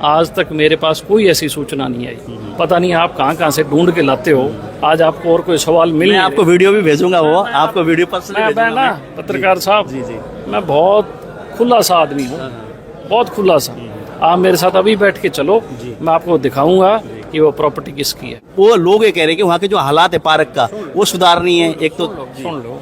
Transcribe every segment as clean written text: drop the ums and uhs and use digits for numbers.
आज तक मेरे पास कोई ऐसी सूचना नहीं आई। पता नहीं आप कहाँ कहाँ से ढूंढ के लाते हो। आज आपको और कोई सवाल मिल, मैं आपको वीडियो भी भेजूंगा, वो आपको वीडियो पर्सनली मैं ना पत्रकार साहब जी जी मैं बहुत खुला सा आदमी हूँ, बहुत खुला सा। आप मेरे साथ अभी बैठ के चलो, मैं आपको दिखाऊंगा कि वो प्रॉपर्टी किसकी है। वो लोग ये कह रहे हैं कि वहाँ के जो हालात है पार्क का वो सुधारनी है। एक तो सुन लो,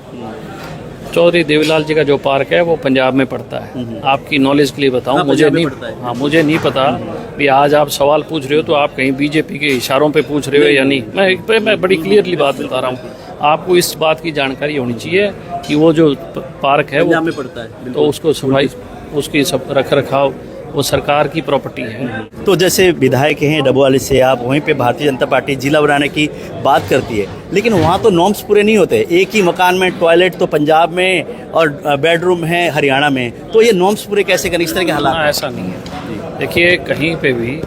चौधरी देवीलाल जी का जो पार्क है वो पंजाब में पड़ता है। आपकी नॉलेज के लिए बताऊं, हाँ, मुझे पंजाब में नहीं पड़ता है। हाँ मुझे नहीं पता भी आज आप सवाल पूछ रहे हो तो आप कहीं बीजेपी के इशारों पे पूछ रहे हो या नहीं। मैं बड़ी क्लियरली बात बता रहा हूँ। आपको इस बात की जानकारी होनी चाहिए कि वो जो पार्क है पंजाब वो में पड़ता है, तो उसको सफाई, उसकी सब रख रखाव वो सरकार की प्रॉपर्टी है। तो जैसे विधायक हैं डबोवाली से, आप वहीं पे भारतीय जनता पार्टी जिला बनाने की बात करती है, लेकिन वहाँ तो नॉर्म्स पूरे नहीं होते। एक ही मकान में टॉयलेट तो पंजाब में और बेडरूम है हरियाणा में, तो ये नॉर्म्स पूरे कैसे करें? इस तरह के हालात ऐसा नहीं है। देखिए कहीं पे भी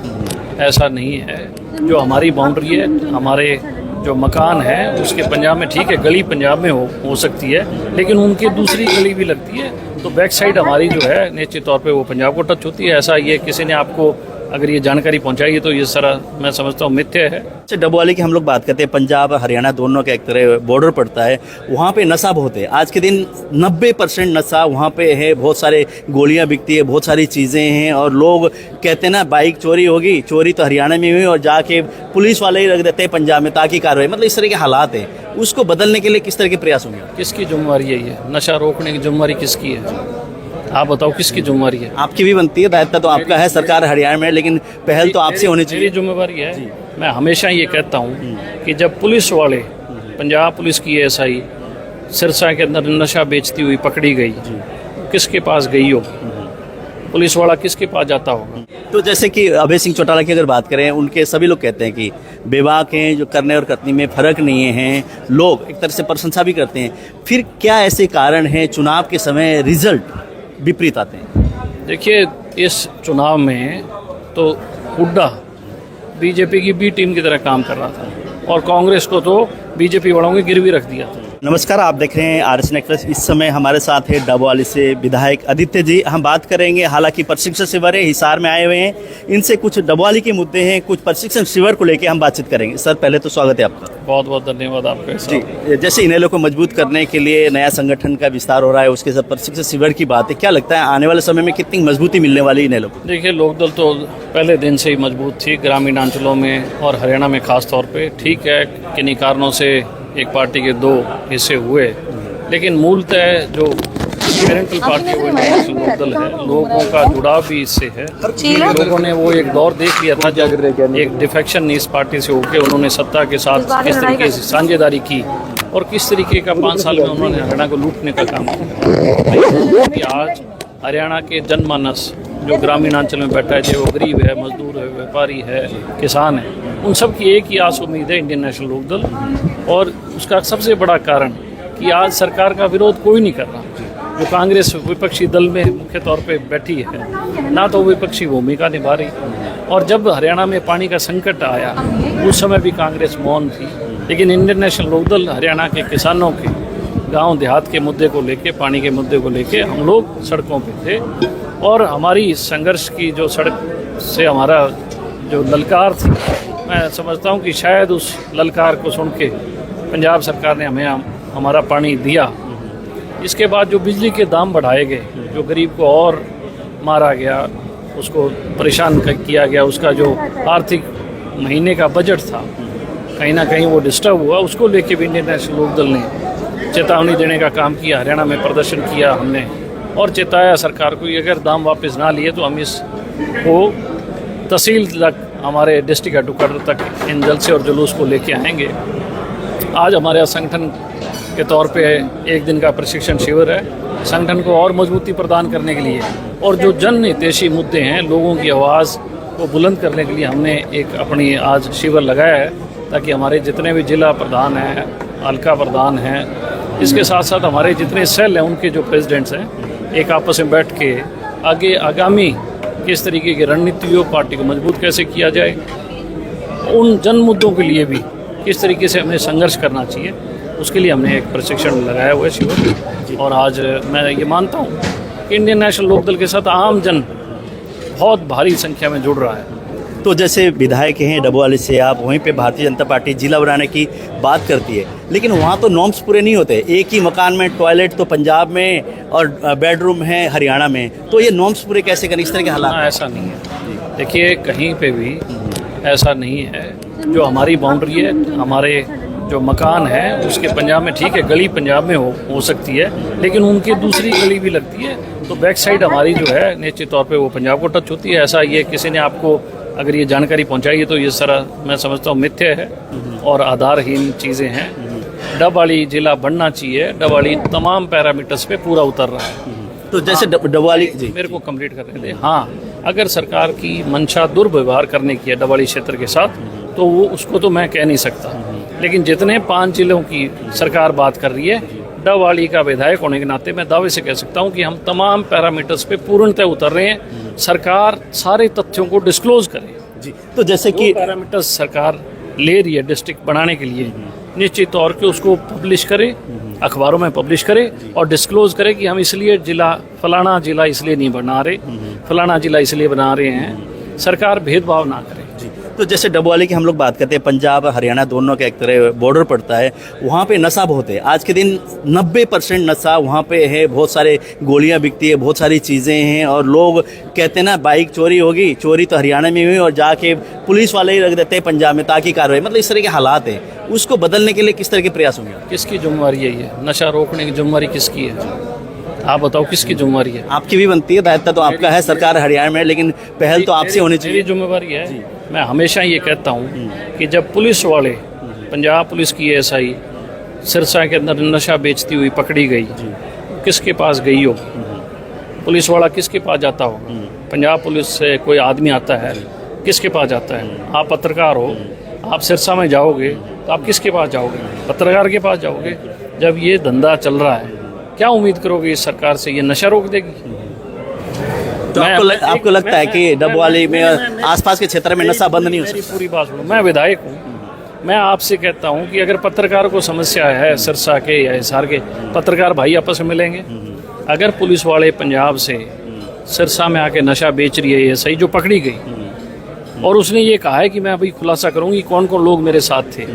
ऐसा नहीं है। जो हमारी बाउंड्री है, हमारे जो मकान है उसके पंजाब में ठीक है, गली पंजाब में हो सकती है, लेकिन उनके दूसरी गली भी लगती है, तो बैक साइड हमारी जो है निश्चित तौर पे वो पंजाब को टच होती है। ऐसा ये किसी ने आपको अगर ये जानकारी पहुंचाई है तो ये सारा मैं समझता हूँ मिथ्या है। अच्छा, डबोवाली की हम लोग बात करते हैं, पंजाब हरियाणा दोनों का एक तरह बॉर्डर पड़ता है, वहाँ पे नशा बहुत है। आज के दिन 90% नशा वहाँ पे है, बहुत सारे गोलियाँ बिकती है, बहुत सारी चीज़ें हैं, और लोग कहते हैं ना बाइक चोरी होगी, चोरी तो हरियाणा में हुई और जाके पुलिस वाले ही रख देते हैं पंजाब में ताकि कार्रवाई, मतलब इस तरह के हालात हैं। उसको बदलने के लिए किस तरह के प्रयास होंगे? किसकी जिम्मेवारी है ये? नशा रोकने की जिम्मेवारी किसकी है? आप बताओ किसकी जिम्मेवारी है? आपकी भी बनती है, दायित्व तो आपका है, सरकार हरियाणा में, लेकिन पहल तो आपसे होनी चाहिए। मेरी जिम्मेवारी है। मैं हमेशा ये कहता हूँ कि जब पुलिस वाले, पंजाब पुलिस की एसआई सिरसा के अंदर नशा बेचती हुई पकड़ी गई, किसके पास गई होगी? पुलिस वाला किसके पास जाता होगा? तो जैसे कि अभय सिंह चौटाला की अगर बात करें, उनके सभी लोग कहते हैं कि बेबाक हैं, जो करने और करने में फर्क नहीं है, लोग एक तरह से प्रशंसा भी करते हैं। फिर क्या ऐसे कारण हैं चुनाव के समय रिजल्ट विपरीत आते हैं? देखिए इस चुनाव में तो हुड्डा बीजेपी की बी टीम की तरह काम कर रहा था और कांग्रेस को तो बीजेपी वालों ने गिरवी रख दिया था। नमस्कार, आप देख रहे हैं आरएसएन एक्सप्रेस। इस समय हमारे साथ है डबोवाली से विधायक आदित्य जी। हम बात करेंगे, हालांकि प्रशिक्षण शिविर है, हिसार में आए हुए हैं, इनसे कुछ डबोवाली के मुद्दे हैं, कुछ प्रशिक्षण शिविर को लेकर हम बातचीत करेंगे। सर पहले तो स्वागत है आपका। बहुत बहुत धन्यवाद आपका। जी, जैसे इनेलो को मजबूत करने के लिए नया संगठन का विस्तार हो रहा है, उसके साथ प्रशिक्षण शिविर की बात है, क्या लगता है आने वाले समय में कितनी मजबूती मिलने वाली इनेलो को? देखिए लोकदल तो पहले दिन से ही मजबूत थी, ग्रामीण अंचलों में और हरियाणा में खास तौर पे। ठीक है, किन्हीं कारणों से एक पार्टी के दो हिस्से हुए, लेकिन मूलतः जो पेरेंटल पार्टी वो इंडियन लोकदल है, लोगों का जुड़ाव भी इससे है। लोगों ने वो एक दौर देख लिया था जब एक डिफेक्शन इस पार्टी से होकर उन्होंने सत्ता के साथ किस तरीके से साझेदारी की और किस तरीके का 5 साल में उन्होंने हरियाणा को लूटने का काम किया। कि आज हरियाणा के जनमानस जो ग्रामीण अंचल में बैठा है, चाहे वो गरीब है, मजदूर है, व्यापारी है, किसान है, उन सब की एक ही आस उम्मीद है इंडियन नेशनल लोकदल। और उसका सबसे बड़ा कारण कि आज सरकार का विरोध कोई नहीं कर रहा। जो कांग्रेस विपक्षी दल में मुख्य तौर पे बैठी है, ना तो विपक्षी भूमिका निभा रही, और जब हरियाणा में पानी का संकट आया उस समय भी कांग्रेस मौन थी। लेकिन इंडियन नेशनल लोकदल हरियाणा के किसानों के गांव देहात के मुद्दे को लेके, पानी के मुद्दे को लेके हम लोग सड़कों पे थे, और हमारी संघर्ष की जो सड़क से हमारा जो ललकार थी, मैं समझता हूँ कि शायद उस ललकार को सुन के पंजाब सरकार ने हमें हमारा पानी दिया। इसके बाद जो बिजली के दाम बढ़ाए गए, जो गरीब को और मारा गया, उसको परेशान किया गया, उसका जो आर्थिक महीने का बजट था कहीं ना कहीं वो डिस्टर्ब हुआ, उसको लेके भी इंडियन नेशनल लोकदल ने चेतावनी देने का काम किया। हरियाणा में प्रदर्शन किया हमने और चेताया सरकार को, अगर दाम वापस ना लिए तो हम इसको तहसील तक, हमारे डिस्ट्रिक्ट हेडक्वार्टर तक इन जलसे और जुलूस को लेके आएंगे। आज हमारे संगठन के तौर पे एक दिन का प्रशिक्षण शिविर है, संगठन को और मजबूती प्रदान करने के लिए, और जो जन हितैषी मुद्दे हैं, लोगों की आवाज़ को बुलंद करने के लिए हमने एक अपनी आज शिविर लगाया है, ताकि हमारे जितने भी जिला प्रधान हैं, हल्का प्रधान हैं, इसके साथ साथ हमारे जितने सेल हैं उनके जो प्रेसिडेंट्स हैं, एक आपस में बैठ के आगे आगामी किस तरीके की रणनीतियों, पार्टी को मजबूत कैसे किया जाए, उन जन मुद्दों के लिए भी किस तरीके से हमें संघर्ष करना चाहिए, उसके लिए हमने एक प्रशिक्षण लगाया हुआ है शिविर। और आज मैं ये मानता हूँ कि इंडियन नेशनल लोकदल के साथ आम जन बहुत भारी संख्या में जुड़ रहा है। तो जैसे विधायक हैं डबवाली से आप, वहीं पे भारतीय जनता पार्टी जिला बनाने की बात करती है, लेकिन वहाँ तो नॉर्म्स पूरे नहीं होते। एक ही मकान में टॉयलेट तो पंजाब में और बेडरूम है हरियाणा में, तो ये नॉर्म्स पूरे कैसे करें? इस तरह के हालात ऐसा नहीं है। देखिए, कहीं पे भी ऐसा नहीं है। जो हमारी बाउंड्री है, हमारे जो मकान है उसके पंजाब में, ठीक है, गली पंजाब में हो सकती है, लेकिन उनकी दूसरी गली भी लगती है, तो बैक साइड हमारी जो है निश्चित तौर पे वो पंजाब को टच होती है। ऐसा ये किसी ने आपको अगर ये जानकारी पहुंचाई है तो ये सारा मैं समझता हूँ मिथ्या है और आधारहीन चीज़ें हैं। डबवाली जिला बनना चाहिए, डबवाली तमाम पैरामीटर्स पे पूरा उतर रहा है। तो जैसे डबवाली जी मेरे को कंप्लीट कर रहे थे। हाँ, अगर सरकार की मंशा दुर्व्यवहार करने की है डबवाली क्षेत्र के साथ, तो वो उसको तो मैं कह नहीं सकता, लेकिन जितने 5 जिलों की सरकार बात कर रही है, डबवाली का विधायक होने के नाते मैं दावे से कह सकता हूं कि हम तमाम पैरामीटर्स पे पूर्णतः उतर रहे हैं। सरकार सारे तथ्यों को डिस्क्लोज करे जी। तो जैसे कि पैरामीटर्स सरकार ले रही है डिस्ट्रिक्ट बनाने के लिए, निश्चित तौर पे उसको पब्लिश करे, अखबारों में पब्लिश करे और डिस्क्लोज करे कि हम इसलिए फलाना जिला इसलिए नहीं बना रहे, फलाना जिला इसलिए बना रहे हैं। सरकार भेदभाव ना करे। तो जैसे डबवाली की हम लोग बात करते हैं, पंजाब हरियाणा दोनों का एक तरह बॉर्डर पड़ता है, वहाँ पे नशा बहुत है। आज के दिन 90% नशा वहाँ पे है, बहुत सारे गोलियाँ बिकती है, बहुत सारी चीज़ें हैं, और लोग कहते हैं ना बाइक चोरी होगी, चोरी तो हरियाणा में हुई और जाके पुलिस वाले ही रख देते हैं पंजाब में ताकि कार्रवाई, मतलब इस तरह के हालात हैं। उसको बदलने के लिए किस तरह के प्रयास होंगे? किसकी जिम्मेवारी है ये? नशा रोकने की जिम्मेवारी किसकी है? आप बताओ, किसकी जिम्मेवारी है? आपकी भी बनती है, दायित्व तो आपका है, सरकार हरियाणा में, लेकिन पहल तो आपसे होनी चाहिए। मेरी जिम्मेवारी है। मैं हमेशा ये कहता हूँ कि जब पुलिस वाले, पंजाब पुलिस की एसआई सिरसा के अंदर नशा बेचती हुई पकड़ी गई, किसके पास गई होगी? पुलिस वाला किसके पास जाता होगा? पंजाब पुलिस से कोई आदमी आता है, किसके पास जाता है? आप पत्रकार हो, आप सिरसा में जाओगे तो आप किसके पास जाओगे? पत्रकार के पास जाओगे। जब ये धंधा चल रहा है, क्या उम्मीद करोगे इस सरकार से ये नशा रोक देगी? तो आपको लगता है कि डबवाली में आसपास के क्षेत्र में नशा बंद नहीं हो सकता? पूरी बात सुनो, मैं विधायक हूँ, मैं आपसे कहता हूँ कि अगर पत्रकार को समस्या है सिरसा के या हिसार के, पत्रकार भाई आपस में मिलेंगे। अगर पुलिस वाले पंजाब से सिरसा में आके नशा बेच रही है ये सही, जो पकड़ी गई, और उसने ये कहा है कि मैं अभी खुलासा करूँगी कौन कौन लोग मेरे साथ थे,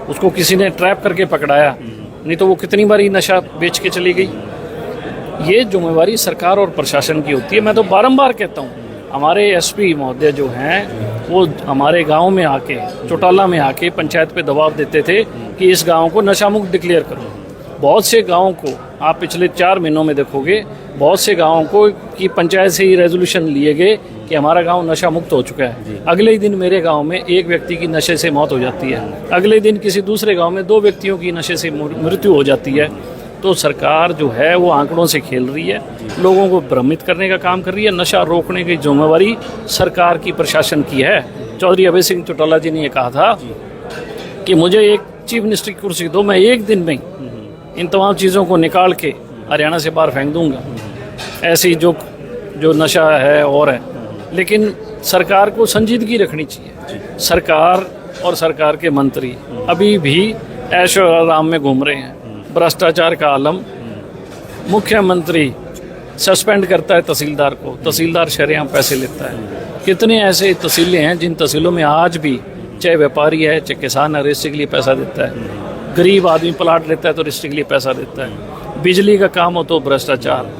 उसको किसी ने ट्रैप करके पकड़ाया, नहीं तो वो कितनी बार नशा बेच के चली गई। ये जिम्मेवारी सरकार और प्रशासन की होती है। मैं तो बारंबार कहता हूँ, हमारे एसपी महोदय जो हैं वो हमारे गांव में आके, चौटाला में आके पंचायत पे दबाव देते थे कि इस गांव को नशा मुक्त डिक्लेयर करो। बहुत से गांवों को आप पिछले 4 महीनों में देखोगे, बहुत से गांवों को कि पंचायत से ही रेजोल्यूशन लिए गए कि हमारा गांव नशा मुक्त हो चुका है। अगले ही दिन मेरे गांव में एक व्यक्ति की नशे से मौत हो जाती है, अगले दिन किसी दूसरे गांव में 2 व्यक्तियों की नशे से मृत्यु हो जाती है। तो सरकार जो है वो आंकड़ों से खेल रही है, लोगों को भ्रमित करने का काम कर रही है। नशा रोकने की जिम्मेवारी सरकार की, प्रशासन की है। चौधरी अभय सिंह चौटाला जी ने ये कहा था कि मुझे एक चीफ मिनिस्टर की कुर्सी दो, मैं एक दिन में इन तमाम चीज़ों को निकाल के हरियाणा से बाहर फेंक दूंगा, ऐसी जो नशा है और है। लेकिन सरकार को संजीदगी रखनी चाहिए। सरकार और सरकार के मंत्री अभी भी ऐशो आराम में घूम रहे हैं, भ्रष्टाचार का आलम। मुख्यमंत्री सस्पेंड करता है तहसीलदार को, तहसीलदार शरेआम पैसे लेता है। कितने ऐसे तहसीलें हैं जिन तहसीलों में आज भी चाहे व्यापारी है चाहे किसान है, रजिस्ट्री के लिए पैसा देता है। गरीब आदमी प्लाट लेता है तो रजिस्ट्री के लिए पैसा देता है। बिजली का काम हो तो भ्रष्टाचार,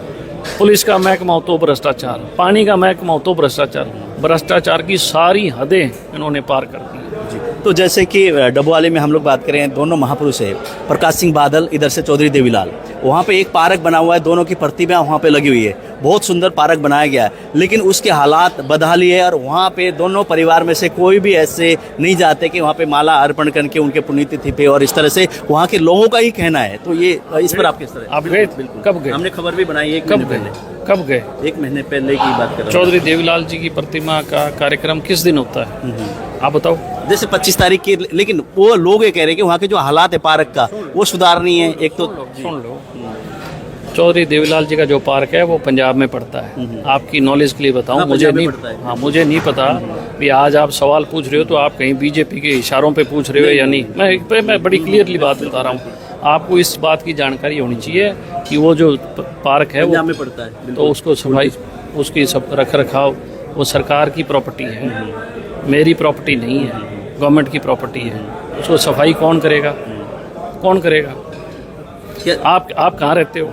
पुलिस का महकमा हो तो भ्रष्टाचार, पानी का महकमा हो तो भ्रष्टाचार। भ्रष्टाचार की सारी हदें इन्होंने पार कर दी। तो जैसे कि डबवाली में हम लोग बात करें, दोनों महापुरुष है, प्रकाश सिंह बादल, इधर से चौधरी देवीलाल। वहाँ पे एक पार्क बना हुआ है, दोनों की प्रतिमा वहाँ पे लगी हुई है, बहुत सुंदर पार्क बनाया गया है, लेकिन उसके हालात बदहाली है। और वहाँ पे दोनों परिवार में से कोई भी ऐसे नहीं जाते कि वहाँ पे माला अर्पण करके उनके पुण्यतिथि पे, और इस तरह से वहाँ के लोगों का ही कहना है। तो ये इस पर आप किस तरह? आप गए? कब गए? हमने खबर भी बनाई है। कब गए? 1 महीने पहले की बात कर रहा हूं। चौधरी देवीलाल जी की प्रतिमा का कार्यक्रम किस दिन होता है आप बताओ? जैसे 25 तारीख की, लेकिन वो लोग ये कह रहे हैं कि वहाँ के जो हालात है पार्क का वो सुधारनी है। एक तो सुन लो, चौधरी देवीलाल जी का जो पार्क है वो पंजाब में पड़ता है। आपकी नॉलेज के लिए बताऊं, हाँ, मुझे नहीं, पड़ता है। हाँ मुझे नहीं पता भी आज आप सवाल पूछ रहे हो तो आप कहीं बीजेपी के इशारों पे पूछ रहे हो या नहीं। मैं बड़ी क्लियरली बात बता रहा हूँ। आपको इस बात की जानकारी होनी चाहिए कि वो जो पार्क है वो में पड़ता है, तो उसको सफाई, उसकी सब रख रखाव वो सरकार की प्रॉपर्टी है, मेरी प्रॉपर्टी नहीं है, गवर्नमेंट की प्रॉपर्टी है। उसको सफाई कौन करेगा? कौन करेगा? आप कहाँ रहते हो?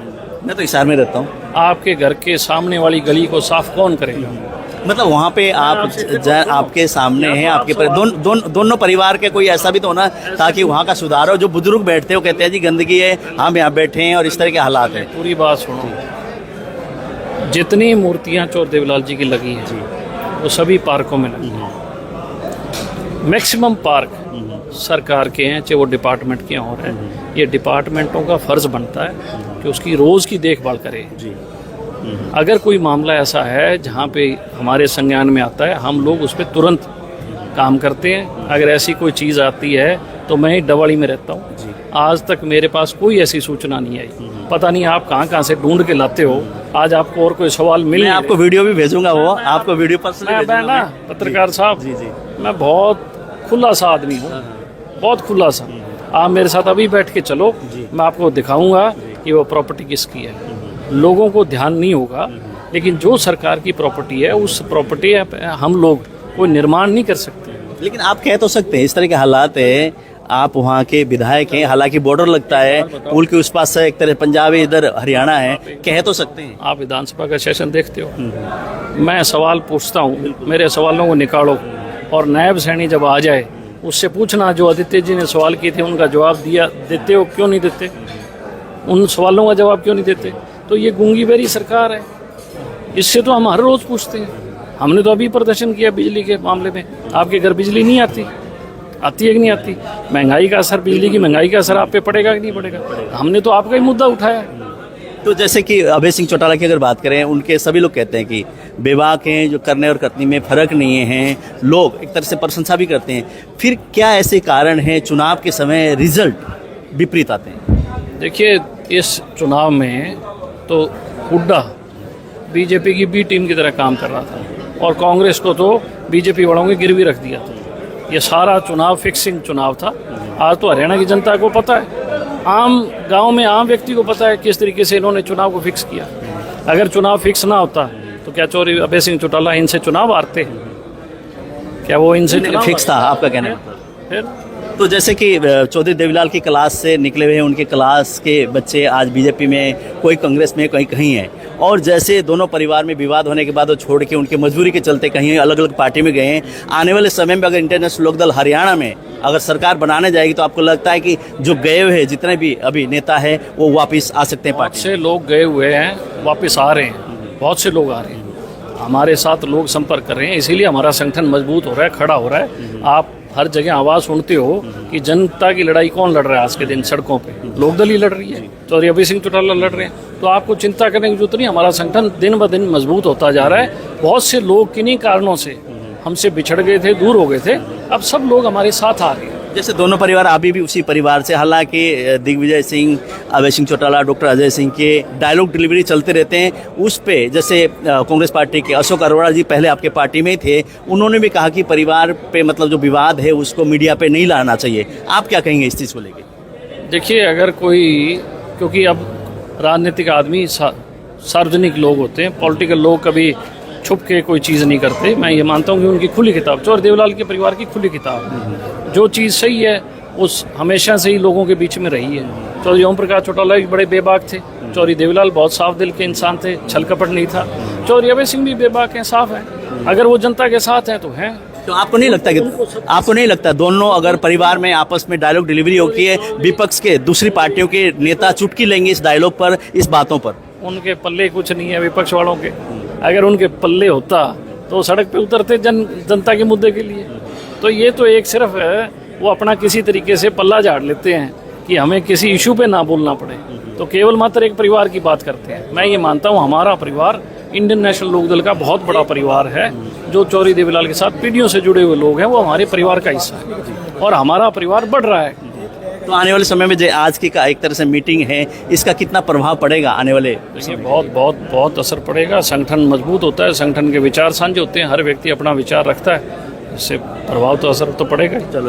मैं तो हिसार में रहता हूँ। आपके घर के सामने वाली गली को साफ कौन करेगा? मतलब वहाँ पे आपके सामने है, आपके दोनों परिवार के कोई ऐसा भी तो होना ताकि वहाँ का सुधार हो। जो बुजुर्ग बैठते हो कहते हैं जी गंदगी है, हम यहाँ बैठे हैं और इस तरह के हालात हैं। पूरी बात सुनो, जितनी मूर्तियाँ चौर देवलाल जी की लगी हैं वो सभी पार्कों में लगी हैं। मैक्सिमम पार्क सरकार के हैं, चाहे वो डिपार्टमेंट के और हैं। ये डिपार्टमेंटों का फर्ज बनता है कि उसकी रोज़ की देखभाल करे। अगर कोई मामला ऐसा है जहाँ पे हमारे संज्ञान में आता है, हम लोग उस पर तुरंत काम करते हैं। अगर ऐसी कोई चीज़ आती है तो मैं ही डवाड़ी में रहता हूँ, आज तक मेरे पास कोई ऐसी सूचना नहीं आई। पता नहीं आप कहाँ से ढूंढ के लाते हो। आज आपको और कोई सवाल मिल, मैं आपको वीडियो भी भेजूंगा, वो आपको वीडियो पर्सनली मैं ना पत्रकार साहब, मैं बहुत खुला सा आदमी हूँ, बहुत खुला सा। आप मेरे साथ अभी बैठ के चलो, मैं आपको दिखाऊंगा कि वो प्रॉपर्टी किसकी है। लोगों को ध्यान नहीं होगा, लेकिन जो सरकार की प्रॉपर्टी है उस प्रॉपर्टी हम लोग कोई निर्माण नहीं कर सकते। लेकिन आप कह तो सकते हैं इस तरह के हालात है, आप वहाँ के विधायक हैं, हालांकि बॉर्डर लगता है, पुल के उस पास से एक तरह पंजाब है, इधर हरियाणा है, कह तो सकते हैं। आप विधानसभा का सेशन देखते हो, मैं सवाल पूछता हूँ, मेरे सवालों को निकालो और नायब सैनी जब आ जाए उससे पूछना जो आदित्य जी ने सवाल किए थे उनका जवाब दिया, देते हो क्यों नहीं देते? उन सवालों का जवाब क्यों नहीं देते? तो ये गूंगी बेरी सरकार है। इससे तो हम हर रोज़ पूछते हैं। हमने तो अभी प्रदर्शन किया बिजली के मामले में। आपके घर बिजली नहीं आती है कि नहीं आती? महंगाई का असर, बिजली की महंगाई का असर आप पे पड़ेगा कि नहीं पड़ेगा? हमने तो आपका ही मुद्दा उठाया। तो जैसे कि अभय सिंह चौटाला की अगर बात करें, उनके सभी लोग कहते हैं कि बेबाक हैं, जो करने और करने में फ़र्क नहीं है, लोग एक तरह से प्रशंसा भी करते हैं। फिर क्या ऐसे कारण हैं चुनाव के समय रिजल्ट विपरीत आते हैं? देखिए, इस चुनाव में तो हुड्डा बीजेपी की बी टीम की तरह काम कर रहा था और कांग्रेस को तो बीजेपी वालों के गिरवी रख दिया था। ये सारा चुनाव फिक्सिंग चुनाव था। आज तो हरियाणा की जनता को पता है, आम गांव में आम व्यक्ति को पता है किस तरीके से इन्होंने चुनाव को फिक्स किया। अगर चुनाव फिक्स ना होता तो क्या चौधरी अभय सिंह चौटाला इनसे चुनाव हारते? क्या वो इनसे फिक्स था आपका कहना है? फिर तो जैसे कि चौधरी देवीलाल की क्लास से निकले हुए हैं, उनके क्लास के बच्चे आज बीजेपी में, कोई कांग्रेस में, कहीं कहीं है, और जैसे दोनों परिवार में विवाद होने के बाद वो छोड़ के उनके मजबूरी के चलते कहीं अलग अलग पार्टी में गए हैं। आने वाले समय में अगर इंटरनेशनल लोकदल हरियाणा में अगर सरकार बनाने जाएगी तो आपको लगता है कि जो गए हुए जितने भी अभी नेता है वो वापस आ सकते हैं? बहुत से लोग गए हुए हैं, वापस आ रहे हैं, बहुत से लोग आ रहे हैं, हमारे साथ लोग संपर्क कर रहे हैं। इसीलिए हमारा संगठन मजबूत हो रहा है, खड़ा हो रहा है। आप हर जगह आवाज़ सुनते हो कि जनता की लड़ाई कौन लड़ रहा है आज के दिन सड़कों पे? लोकदल ही लड़ रही है, चौधरी अभय सिंह चौटाला लड़ रहे हैं। तो आपको चिंता करने की जरूरत नहीं, हमारा संगठन दिन ब दिन मजबूत होता जा रहा है। बहुत से लोग किन्हीं कारणों से हमसे बिछड़ गए थे, दूर हो गए थे, अब सब लोग हमारे साथ आ रहे हैं। जैसे दोनों परिवार अभी भी उसी परिवार से, हालांकि दिग्विजय सिंह, अभय सिंह चौटाला, डॉक्टर अजय सिंह के डायलॉग डिलीवरी चलते रहते हैं। उस पे जैसे कांग्रेस पार्टी के अशोक अरोड़ा जी पहले आपके पार्टी में ही थे, उन्होंने भी कहा कि परिवार पे मतलब जो विवाद है उसको मीडिया पे नहीं लाना चाहिए। आप क्या कहेंगे इस चीज़ को लेकर? देखिए, अगर कोई, क्योंकि अब राजनीतिक आदमी सार्वजनिक लोग होते हैं, पॉलिटिकल लोग कभी छुप के कोई चीज़ नहीं करते। मैं ये मानता हूँ कि उनकी खुली किताब, चौधरी देवलाल के परिवार की खुली किताब, जो चीज़ सही है उस हमेशा से ही लोगों के बीच में रही है। चौधरी ओम प्रकाश चौटाला भी बड़े बेबाक थे, चौधरी देवलाल बहुत साफ दिल के इंसान थे, छल कपट नहीं था। चौधरी अभय सिंह भी बेबाक हैं, साफ हैं। अगर वो जनता के साथ हैं तो हैं। तो आपको नहीं लगता दोनों अगर परिवार में आपस में डायलॉग डिलीवरी होती है, विपक्ष के दूसरी पार्टियों के नेता चुटकी लेंगे इस डायलॉग पर, इस बातों पर? उनके पल्ले कुछ नहीं है विपक्ष वालों के। अगर उनके पल्ले होता तो सड़क पे उतरते जनता के मुद्दे के लिए। तो ये तो एक सिर्फ वो अपना किसी तरीके से पल्ला झाड़ लेते हैं कि हमें किसी इशू पे ना बोलना पड़े, तो केवल मात्र एक परिवार की बात करते हैं। मैं ये मानता हूँ हमारा परिवार इंडियन नेशनल लोकदल का बहुत बड़ा परिवार है। जो चौधरी देवीलाल के साथ पीढ़ियों से जुड़े हुए लोग हैं वो हमारे परिवार का हिस्सा है और हमारा परिवार बढ़ रहा है। तो आने वाले समय में जो आज की का एक तरह से मीटिंग है, इसका कितना प्रभाव पड़ेगा आने वाले? बहुत असर पड़ेगा। संगठन मजबूत होता है, संगठन के विचार साझे होते हैं, हर व्यक्ति अपना विचार रखता है, इससे प्रभाव तो असर तो पड़ेगा। चलो।